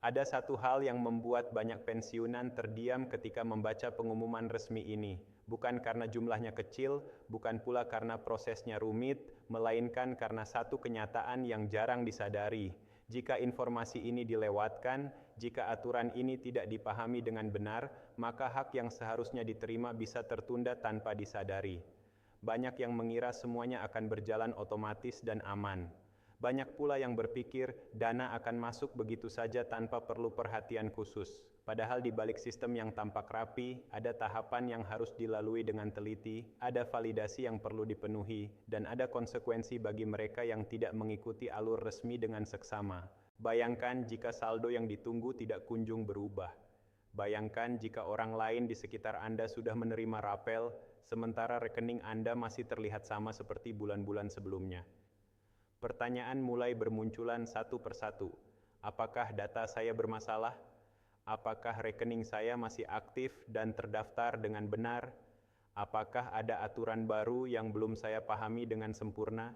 Ada satu hal yang membuat banyak pensiunan terdiam ketika membaca pengumuman resmi ini, bukan karena jumlahnya kecil, bukan pula karena prosesnya rumit, melainkan karena satu kenyataan yang jarang disadari. Jika informasi ini dilewatkan, jika aturan ini tidak dipahami dengan benar, maka hak yang seharusnya diterima bisa tertunda tanpa disadari. Banyak yang mengira semuanya akan berjalan otomatis dan aman. Banyak pula yang berpikir dana akan masuk begitu saja tanpa perlu perhatian khusus. Padahal di balik sistem yang tampak rapi, ada tahapan yang harus dilalui dengan teliti, ada validasi yang perlu dipenuhi, dan ada konsekuensi bagi mereka yang tidak mengikuti alur resmi dengan seksama. Bayangkan jika saldo yang ditunggu tidak kunjung berubah. Bayangkan jika orang lain di sekitar Anda sudah menerima rapel, sementara rekening Anda masih terlihat sama seperti bulan-bulan sebelumnya. Pertanyaan mulai bermunculan satu persatu. Apakah data saya bermasalah? Apakah rekening saya masih aktif dan terdaftar dengan benar? Apakah ada aturan baru yang belum saya pahami dengan sempurna?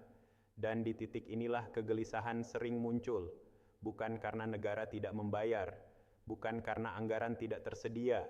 Dan di titik inilah kegelisahan sering muncul, bukan karena negara tidak membayar, bukan karena anggaran tidak tersedia,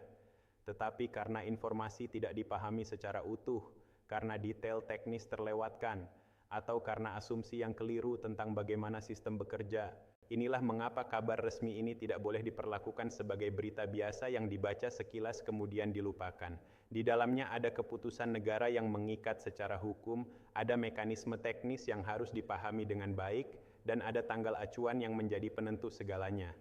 tetapi karena informasi tidak dipahami secara utuh, karena detail teknis terlewatkan, atau karena asumsi yang keliru tentang bagaimana sistem bekerja. Inilah mengapa kabar resmi ini tidak boleh diperlakukan sebagai berita biasa yang dibaca sekilas kemudian dilupakan. Di dalamnya ada keputusan negara yang mengikat secara hukum, ada mekanisme teknis yang harus dipahami dengan baik, dan ada tanggal acuan yang menjadi penentu segalanya.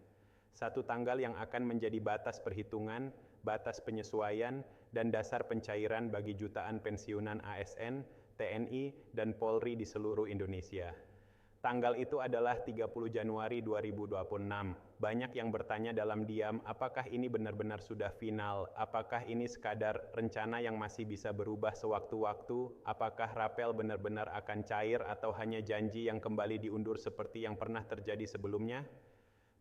Satu tanggal yang akan menjadi batas perhitungan, batas penyesuaian, dan dasar pencairan bagi jutaan pensiunan ASN, TNI, dan Polri di seluruh Indonesia. Tanggal itu adalah 30 Januari 2026. Banyak yang bertanya dalam diam, apakah ini benar-benar sudah final? Apakah ini sekadar rencana yang masih bisa berubah sewaktu-waktu? Apakah rapel benar-benar akan cair atau hanya janji yang kembali diundur seperti yang pernah terjadi sebelumnya?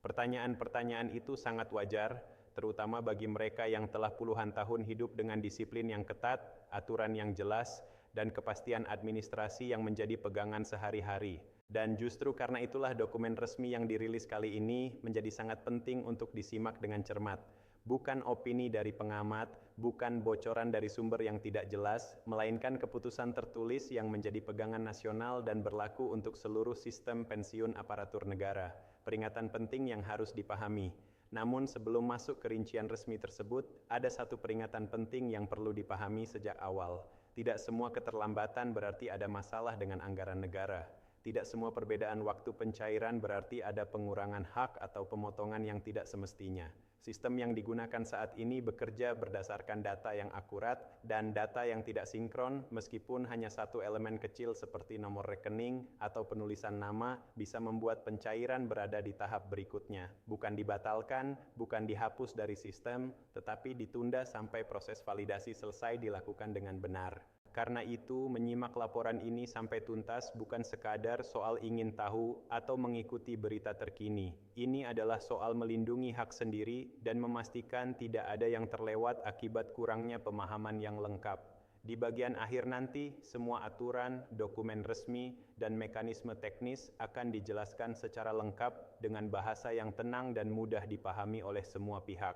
Pertanyaan-pertanyaan itu sangat wajar, terutama bagi mereka yang telah puluhan tahun hidup dengan disiplin yang ketat, aturan yang jelas, dan kepastian administrasi yang menjadi pegangan sehari-hari. Dan justru karena itulah dokumen resmi yang dirilis kali ini menjadi sangat penting untuk disimak dengan cermat. Bukan opini dari pengamat, bukan bocoran dari sumber yang tidak jelas, melainkan keputusan tertulis yang menjadi pegangan nasional dan berlaku untuk seluruh sistem pensiun aparatur negara. Peringatan penting yang harus dipahami. Namun sebelum masuk ke rincian resmi tersebut, ada satu peringatan penting yang perlu dipahami sejak awal. Tidak semua keterlambatan berarti ada masalah dengan anggaran negara. Tidak semua perbedaan waktu pencairan berarti ada pengurangan hak atau pemotongan yang tidak semestinya. Sistem yang digunakan saat ini bekerja berdasarkan data yang akurat dan data yang tidak sinkron, meskipun hanya satu elemen kecil seperti nomor rekening atau penulisan nama bisa membuat pencairan berada di tahap berikutnya. Bukan dibatalkan, bukan dihapus dari sistem, tetapi ditunda sampai proses validasi selesai dilakukan dengan benar. Karena itu, menyimak laporan ini sampai tuntas bukan sekadar soal ingin tahu atau mengikuti berita terkini. Ini adalah soal melindungi hak sendiri dan memastikan tidak ada yang terlewat akibat kurangnya pemahaman yang lengkap. Di bagian akhir nanti, semua aturan, dokumen resmi, dan mekanisme teknis akan dijelaskan secara lengkap dengan bahasa yang tenang dan mudah dipahami oleh semua pihak.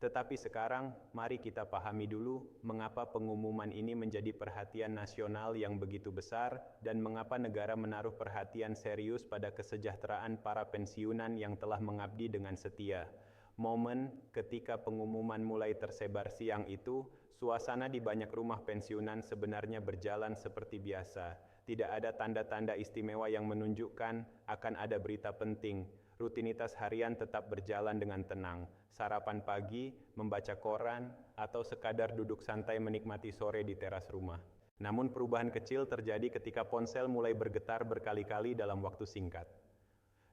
Tetapi sekarang, mari kita pahami dulu mengapa pengumuman ini menjadi perhatian nasional yang begitu besar dan mengapa negara menaruh perhatian serius pada kesejahteraan para pensiunan yang telah mengabdi dengan setia. Momen ketika pengumuman mulai tersebar siang itu, suasana di banyak rumah pensiunan sebenarnya berjalan seperti biasa. Tidak ada tanda-tanda istimewa yang menunjukkan akan ada berita penting. Rutinitas harian tetap berjalan dengan tenang. Sarapan pagi, membaca koran, atau sekadar duduk santai menikmati sore di teras rumah. Namun perubahan kecil terjadi ketika ponsel mulai bergetar berkali-kali dalam waktu singkat.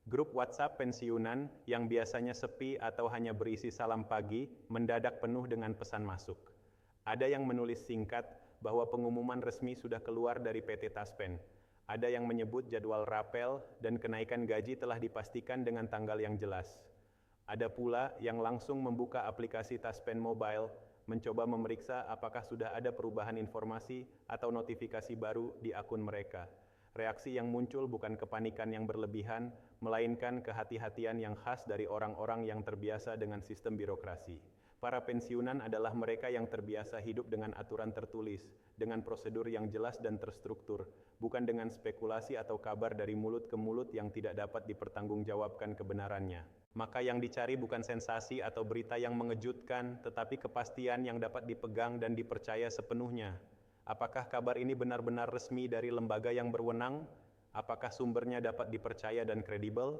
Grup WhatsApp pensiunan yang biasanya sepi atau hanya berisi salam pagi mendadak penuh dengan pesan masuk. Ada yang menulis singkat bahwa pengumuman resmi sudah keluar dari PT Taspen. Ada yang menyebut jadwal rapel dan kenaikan gaji telah dipastikan dengan tanggal yang jelas. Ada pula yang langsung membuka aplikasi Taspen Mobile, mencoba memeriksa apakah sudah ada perubahan informasi atau notifikasi baru di akun mereka. Reaksi yang muncul bukan kepanikan yang berlebihan, melainkan kehati-hatian yang khas dari orang-orang yang terbiasa dengan sistem birokrasi. Para pensiunan adalah mereka yang terbiasa hidup dengan aturan tertulis, dengan prosedur yang jelas dan terstruktur, bukan dengan spekulasi atau kabar dari mulut ke mulut yang tidak dapat dipertanggungjawabkan kebenarannya. Maka yang dicari bukan sensasi atau berita yang mengejutkan, tetapi kepastian yang dapat dipegang dan dipercaya sepenuhnya. Apakah kabar ini benar-benar resmi dari lembaga yang berwenang? Apakah sumbernya dapat dipercaya dan kredibel?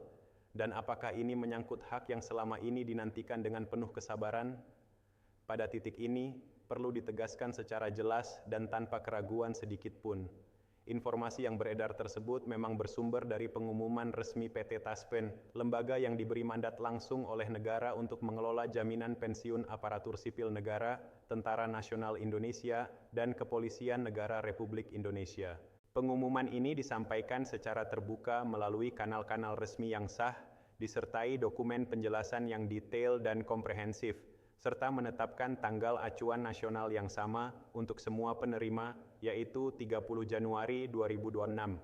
Dan apakah ini menyangkut hak yang selama ini dinantikan dengan penuh kesabaran? Pada titik ini, perlu ditegaskan secara jelas dan tanpa keraguan sedikit pun. Informasi yang beredar tersebut memang bersumber dari pengumuman resmi PT Taspen, lembaga yang diberi mandat langsung oleh negara untuk mengelola jaminan pensiun aparatur sipil negara, Tentara Nasional Indonesia, dan Kepolisian Negara Republik Indonesia. Pengumuman ini disampaikan secara terbuka melalui kanal-kanal resmi yang sah, disertai dokumen penjelasan yang detail dan komprehensif, serta menetapkan tanggal acuan nasional yang sama untuk semua penerima, yaitu 30 Januari 2026.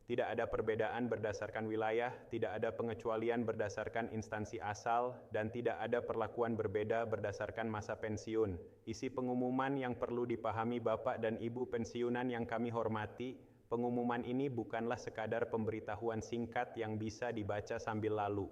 Tidak ada perbedaan berdasarkan wilayah, tidak ada pengecualian berdasarkan instansi asal, dan tidak ada perlakuan berbeda berdasarkan masa pensiun. Isi pengumuman yang perlu dipahami Bapak dan Ibu pensiunan yang kami hormati, pengumuman ini bukanlah sekadar pemberitahuan singkat yang bisa dibaca sambil lalu.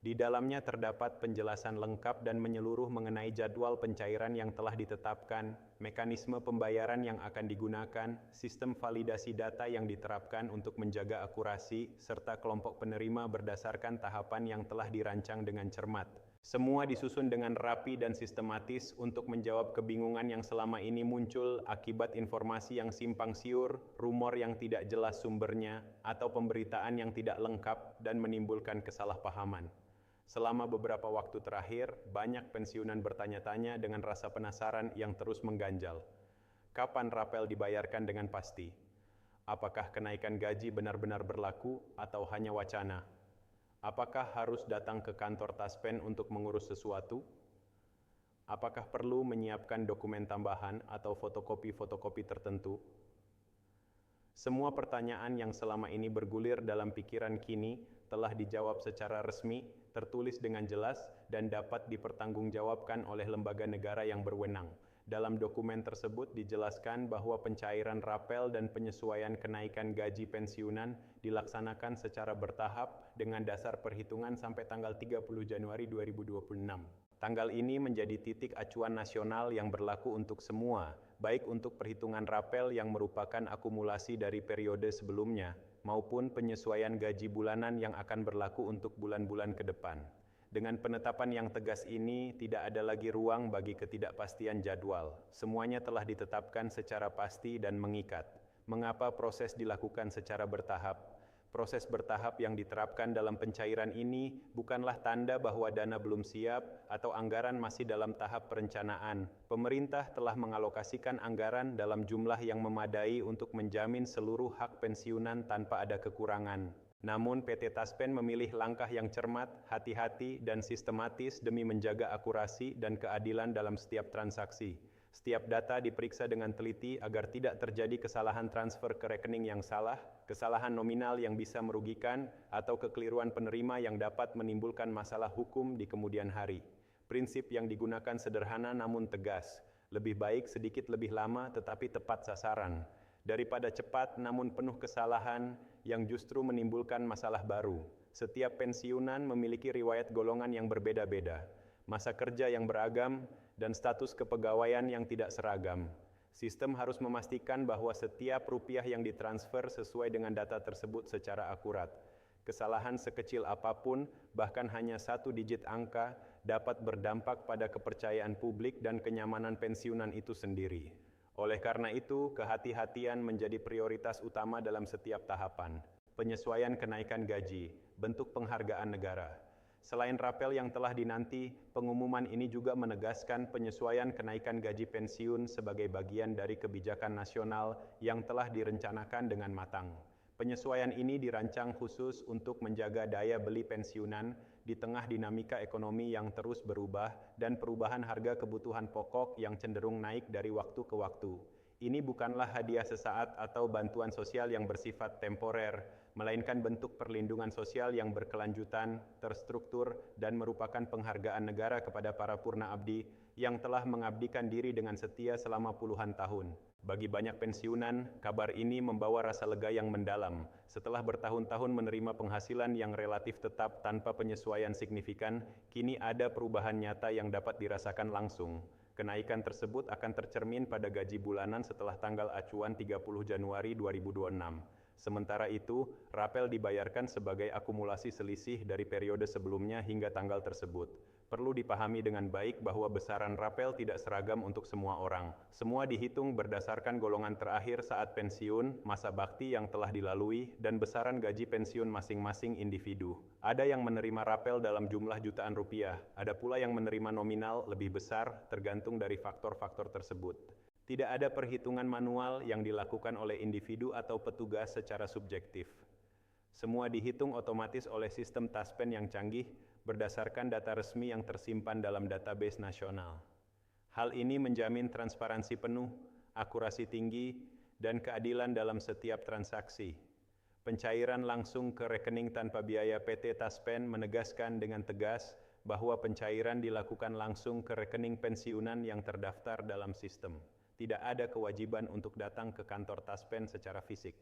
Di dalamnya terdapat penjelasan lengkap dan menyeluruh mengenai jadwal pencairan yang telah ditetapkan, mekanisme pembayaran yang akan digunakan, sistem validasi data yang diterapkan untuk menjaga akurasi, serta kelompok penerima berdasarkan tahapan yang telah dirancang dengan cermat. Semua disusun dengan rapi dan sistematis untuk menjawab kebingungan yang selama ini muncul akibat informasi yang simpang siur, rumor yang tidak jelas sumbernya, atau pemberitaan yang tidak lengkap dan menimbulkan kesalahpahaman. Selama beberapa waktu terakhir, banyak pensiunan bertanya-tanya dengan rasa penasaran yang terus mengganjal. Kapan rapel dibayarkan dengan pasti? Apakah kenaikan gaji benar-benar berlaku atau hanya wacana? Apakah harus datang ke kantor Taspen untuk mengurus sesuatu? Apakah perlu menyiapkan dokumen tambahan atau fotokopi-fotokopi tertentu? Semua pertanyaan yang selama ini bergulir dalam pikiran kini telah dijawab secara resmi, tertulis dengan jelas, dan dapat dipertanggungjawabkan oleh lembaga negara yang berwenang. Dalam dokumen tersebut dijelaskan bahwa pencairan rapel dan penyesuaian kenaikan gaji pensiunan dilaksanakan secara bertahap dengan dasar perhitungan sampai tanggal 30 Januari 2026. Tanggal ini menjadi titik acuan nasional yang berlaku untuk semua, baik untuk perhitungan rapel yang merupakan akumulasi dari periode sebelumnya, maupun penyesuaian gaji bulanan yang akan berlaku untuk bulan-bulan ke depan. Dengan penetapan yang tegas ini, tidak ada lagi ruang bagi ketidakpastian jadwal. Semuanya telah ditetapkan secara pasti dan mengikat. Mengapa proses dilakukan secara bertahap? Proses bertahap yang diterapkan dalam pencairan ini bukanlah tanda bahwa dana belum siap atau anggaran masih dalam tahap perencanaan. Pemerintah telah mengalokasikan anggaran dalam jumlah yang memadai untuk menjamin seluruh hak pensiunan tanpa ada kekurangan. Namun PT Taspen memilih langkah yang cermat, hati-hati, dan sistematis demi menjaga akurasi dan keadilan dalam setiap transaksi. Setiap data diperiksa dengan teliti agar tidak terjadi kesalahan transfer ke rekening yang salah, kesalahan nominal yang bisa merugikan, atau kekeliruan penerima yang dapat menimbulkan masalah hukum di kemudian hari. Prinsip yang digunakan sederhana namun tegas, lebih baik sedikit lebih lama tetapi tepat sasaran, daripada cepat namun penuh kesalahan yang justru menimbulkan masalah baru. Setiap pensiunan memiliki riwayat golongan yang berbeda-beda, masa kerja yang beragam, dan status kepegawaian yang tidak seragam. Sistem harus memastikan bahwa setiap rupiah yang ditransfer sesuai dengan data tersebut secara akurat. Kesalahan sekecil apapun, bahkan hanya 1 digit angka, dapat berdampak pada kepercayaan publik dan kenyamanan pensiunan itu sendiri. Oleh karena itu, kehati-hatian menjadi prioritas utama dalam setiap tahapan. Penyesuaian kenaikan gaji, bentuk penghargaan negara. Selain rapel yang telah dinanti, pengumuman ini juga menegaskan penyesuaian kenaikan gaji pensiun sebagai bagian dari kebijakan nasional yang telah direncanakan dengan matang. Penyesuaian ini dirancang khusus untuk menjaga daya beli pensiunan di tengah dinamika ekonomi yang terus berubah dan perubahan harga kebutuhan pokok yang cenderung naik dari waktu ke waktu. Ini bukanlah hadiah sesaat atau bantuan sosial yang bersifat temporer, melainkan bentuk perlindungan sosial yang berkelanjutan, terstruktur, dan merupakan penghargaan negara kepada para purna abdi yang telah mengabdikan diri dengan setia selama puluhan tahun. Bagi banyak pensiunan, kabar ini membawa rasa lega yang mendalam. Setelah bertahun-tahun menerima penghasilan yang relatif tetap tanpa penyesuaian signifikan, kini ada perubahan nyata yang dapat dirasakan langsung. Kenaikan tersebut akan tercermin pada gaji bulanan setelah tanggal acuan 30 Januari 2026. Sementara itu, rapel dibayarkan sebagai akumulasi selisih dari periode sebelumnya hingga tanggal tersebut. Perlu dipahami dengan baik bahwa besaran rapel tidak seragam untuk semua orang. Semua dihitung berdasarkan golongan terakhir saat pensiun, masa bakti yang telah dilalui, dan besaran gaji pensiun masing-masing individu. Ada yang menerima rapel dalam jumlah jutaan rupiah, ada pula yang menerima nominal lebih besar tergantung dari faktor-faktor tersebut. Tidak ada perhitungan manual yang dilakukan oleh individu atau petugas secara subjektif. Semua dihitung otomatis oleh sistem Taspen yang canggih berdasarkan data resmi yang tersimpan dalam database nasional. Hal ini menjamin transparansi penuh, akurasi tinggi, dan keadilan dalam setiap transaksi. Pencairan langsung ke rekening tanpa biaya PT Taspen menegaskan dengan tegas bahwa pencairan dilakukan langsung ke rekening pensiunan yang terdaftar dalam sistem. Tidak ada kewajiban untuk datang ke kantor Taspen secara fisik.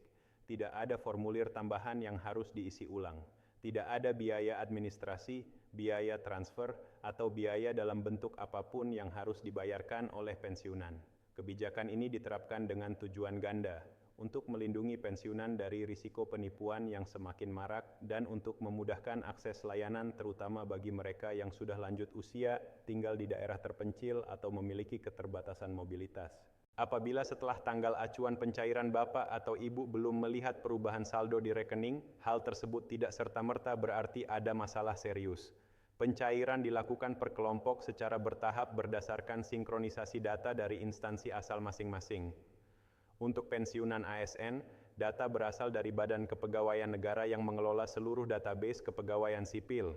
Tidak ada formulir tambahan yang harus diisi ulang. Tidak ada biaya administrasi, biaya transfer, atau biaya dalam bentuk apapun yang harus dibayarkan oleh pensiunan. Kebijakan ini diterapkan dengan tujuan ganda, untuk melindungi pensiunan dari risiko penipuan yang semakin marak dan untuk memudahkan akses layanan terutama bagi mereka yang sudah lanjut usia, tinggal di daerah terpencil atau memiliki keterbatasan mobilitas. Apabila setelah tanggal acuan pencairan Bapak atau Ibu belum melihat perubahan saldo di rekening, hal tersebut tidak serta-merta berarti ada masalah serius. Pencairan dilakukan per kelompok secara bertahap berdasarkan sinkronisasi data dari instansi asal masing-masing. Untuk pensiunan ASN, data berasal dari Badan Kepegawaian Negara yang mengelola seluruh database kepegawaian sipil.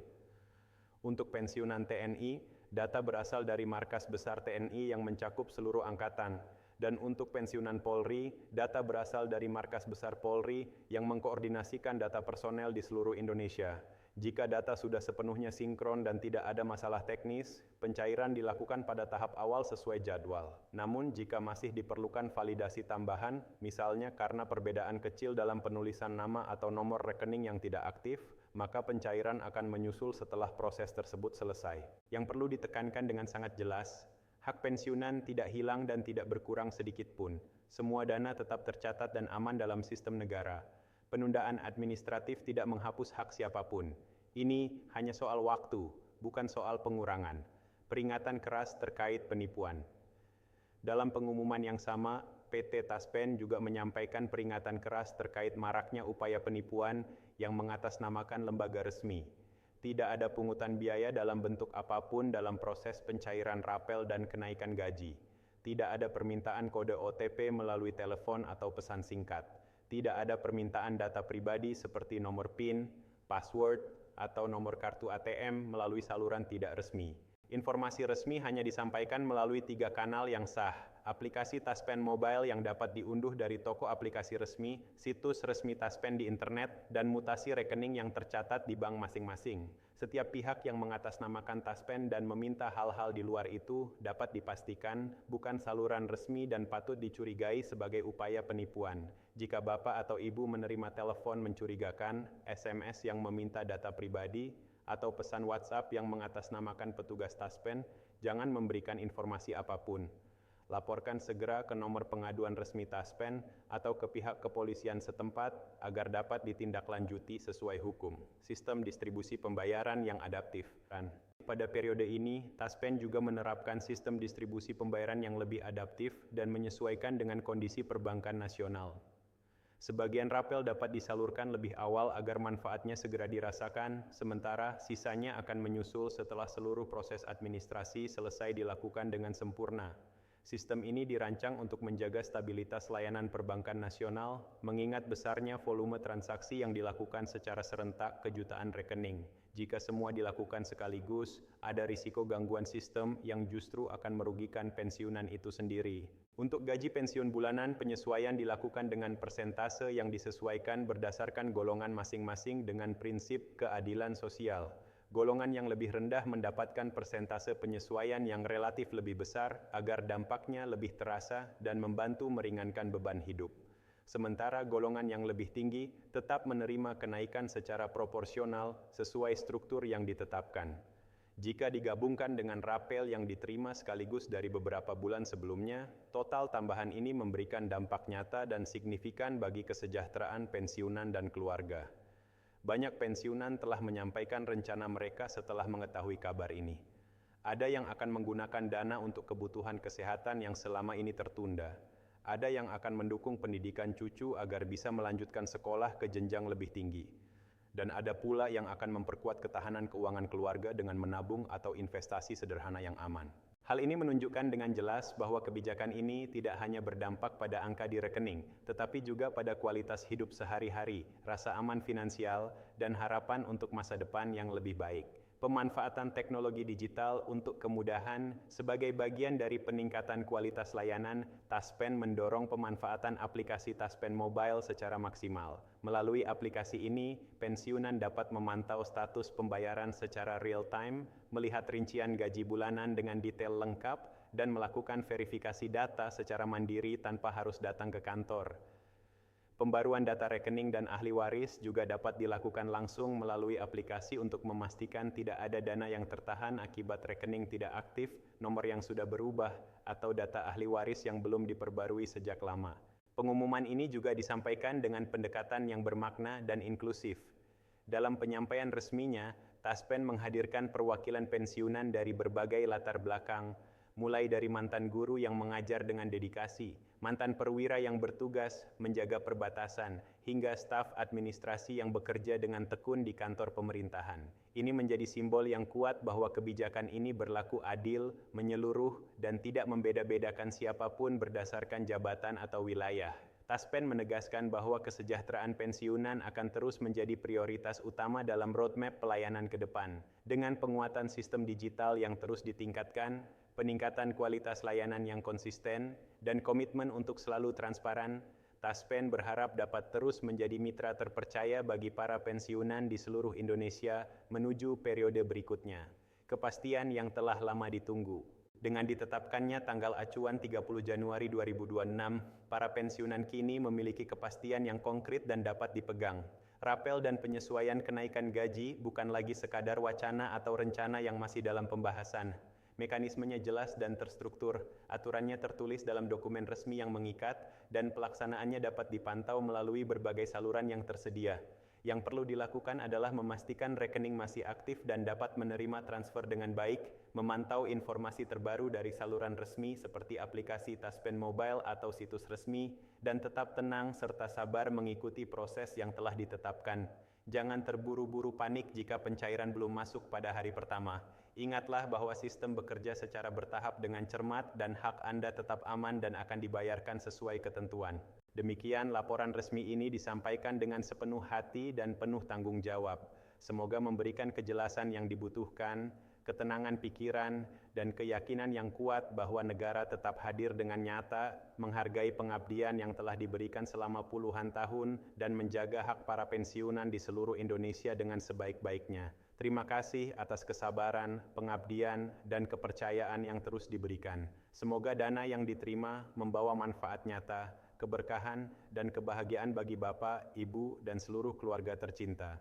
Untuk pensiunan TNI, data berasal dari Markas Besar TNI yang mencakup seluruh angkatan. Dan untuk pensiunan Polri, data berasal dari Markas Besar Polri yang mengkoordinasikan data personel di seluruh Indonesia. Jika data sudah sepenuhnya sinkron dan tidak ada masalah teknis, pencairan dilakukan pada tahap awal sesuai jadwal. Namun, jika masih diperlukan validasi tambahan, misalnya karena perbedaan kecil dalam penulisan nama atau nomor rekening yang tidak aktif, maka pencairan akan menyusul setelah proses tersebut selesai. Yang perlu ditekankan dengan sangat jelas, hak pensiunan tidak hilang dan tidak berkurang sedikit pun. Semua dana tetap tercatat dan aman dalam sistem negara. Penundaan administratif tidak menghapus hak siapapun. Ini hanya soal waktu, bukan soal pengurangan. Peringatan keras terkait penipuan. Dalam pengumuman yang sama, PT Taspen juga menyampaikan peringatan keras terkait maraknya upaya penipuan yang mengatasnamakan lembaga resmi. Tidak ada pungutan biaya dalam bentuk apapun dalam proses pencairan rapel dan kenaikan gaji. Tidak ada permintaan kode OTP melalui telepon atau pesan singkat. Tidak ada permintaan data pribadi seperti nomor PIN, password, atau nomor kartu ATM melalui saluran tidak resmi. Informasi resmi hanya disampaikan melalui 3 kanal yang sah. Aplikasi Taspen Mobile yang dapat diunduh dari toko aplikasi resmi, situs resmi Taspen di internet, dan mutasi rekening yang tercatat di bank masing-masing. Setiap pihak yang mengatasnamakan Taspen dan meminta hal-hal di luar itu dapat dipastikan bukan saluran resmi dan patut dicurigai sebagai upaya penipuan. Jika Bapak atau Ibu menerima telepon mencurigakan, SMS yang meminta data pribadi, atau pesan WhatsApp yang mengatasnamakan petugas Taspen, jangan memberikan informasi apapun. Laporkan segera ke nomor pengaduan resmi Taspen atau ke pihak kepolisian setempat agar dapat ditindaklanjuti sesuai hukum. Sistem distribusi pembayaran yang adaptif. Pada periode ini, Taspen juga menerapkan sistem distribusi pembayaran yang lebih adaptif dan menyesuaikan dengan kondisi perbankan nasional. Sebagian rapel dapat disalurkan lebih awal agar manfaatnya segera dirasakan, sementara sisanya akan menyusul setelah seluruh proses administrasi selesai dilakukan dengan sempurna. Sistem ini dirancang untuk menjaga stabilitas layanan perbankan nasional, mengingat besarnya volume transaksi yang dilakukan secara serentak ke jutaan rekening. Jika semua dilakukan sekaligus, ada risiko gangguan sistem yang justru akan merugikan pensiunan itu sendiri. Untuk gaji pensiun bulanan, penyesuaian dilakukan dengan persentase yang disesuaikan berdasarkan golongan masing-masing dengan prinsip keadilan sosial. Golongan yang lebih rendah mendapatkan persentase penyesuaian yang relatif lebih besar agar dampaknya lebih terasa dan membantu meringankan beban hidup. Sementara golongan yang lebih tinggi tetap menerima kenaikan secara proporsional sesuai struktur yang ditetapkan. Jika digabungkan dengan rapel yang diterima sekaligus dari beberapa bulan sebelumnya, total tambahan ini memberikan dampak nyata dan signifikan bagi kesejahteraan pensiunan dan keluarga. Banyak pensiunan telah menyampaikan rencana mereka setelah mengetahui kabar ini. Ada yang akan menggunakan dana untuk kebutuhan kesehatan yang selama ini tertunda. Ada yang akan mendukung pendidikan cucu agar bisa melanjutkan sekolah ke jenjang lebih tinggi. Dan ada pula yang akan memperkuat ketahanan keuangan keluarga dengan menabung atau investasi sederhana yang aman. Hal ini menunjukkan dengan jelas bahwa kebijakan ini tidak hanya berdampak pada angka di rekening, tetapi juga pada kualitas hidup sehari-hari, rasa aman finansial, dan harapan untuk masa depan yang lebih baik. Pemanfaatan teknologi digital untuk kemudahan sebagai bagian dari peningkatan kualitas layanan, Taspen mendorong pemanfaatan aplikasi Taspen Mobile secara maksimal. Melalui aplikasi ini, pensiunan dapat memantau status pembayaran secara real-time, melihat rincian gaji bulanan dengan detail lengkap, dan melakukan verifikasi data secara mandiri tanpa harus datang ke kantor. Pembaruan data rekening dan ahli waris juga dapat dilakukan langsung melalui aplikasi untuk memastikan tidak ada dana yang tertahan akibat rekening tidak aktif, nomor yang sudah berubah, atau data ahli waris yang belum diperbarui sejak lama. Pengumuman ini juga disampaikan dengan pendekatan yang bermakna dan inklusif. Dalam penyampaian resminya, Taspen menghadirkan perwakilan pensiunan dari berbagai latar belakang, mulai dari mantan guru yang mengajar dengan dedikasi, mantan perwira yang bertugas menjaga perbatasan, hingga staf administrasi yang bekerja dengan tekun di kantor pemerintahan. Ini menjadi simbol yang kuat bahwa kebijakan ini berlaku adil, menyeluruh, dan tidak membeda-bedakan siapapun berdasarkan jabatan atau wilayah. Taspen menegaskan bahwa kesejahteraan pensiunan akan terus menjadi prioritas utama dalam roadmap pelayanan ke depan. Dengan penguatan sistem digital yang terus ditingkatkan, peningkatan kualitas layanan yang konsisten, dan komitmen untuk selalu transparan, Taspen berharap dapat terus menjadi mitra terpercaya bagi para pensiunan di seluruh Indonesia menuju periode berikutnya. Kepastian yang telah lama ditunggu. Dengan ditetapkannya tanggal acuan 30 Januari 2026, para pensiunan kini memiliki kepastian yang konkret dan dapat dipegang. Rapel dan penyesuaian kenaikan gaji bukan lagi sekadar wacana atau rencana yang masih dalam pembahasan. Mekanismenya jelas dan terstruktur, aturannya tertulis dalam dokumen resmi yang mengikat, dan pelaksanaannya dapat dipantau melalui berbagai saluran yang tersedia. Yang perlu dilakukan adalah memastikan rekening masih aktif dan dapat menerima transfer dengan baik, memantau informasi terbaru dari saluran resmi seperti aplikasi Taspen Mobile atau situs resmi, dan tetap tenang serta sabar mengikuti proses yang telah ditetapkan. Jangan terburu-buru panik jika pencairan belum masuk pada hari pertama. Ingatlah bahwa sistem bekerja secara bertahap dengan cermat dan hak Anda tetap aman dan akan dibayarkan sesuai ketentuan. Demikian laporan resmi ini disampaikan dengan sepenuh hati dan penuh tanggung jawab. Semoga memberikan kejelasan yang dibutuhkan, ketenangan pikiran, dan keyakinan yang kuat bahwa negara tetap hadir dengan nyata, menghargai pengabdian yang telah diberikan selama puluhan tahun, dan menjaga hak para pensiunan di seluruh Indonesia dengan sebaik-baiknya. Terima kasih atas kesabaran, pengabdian, dan kepercayaan yang terus diberikan. Semoga dana yang diterima membawa manfaat nyata, keberkahan, dan kebahagiaan bagi Bapak, Ibu, dan seluruh keluarga tercinta.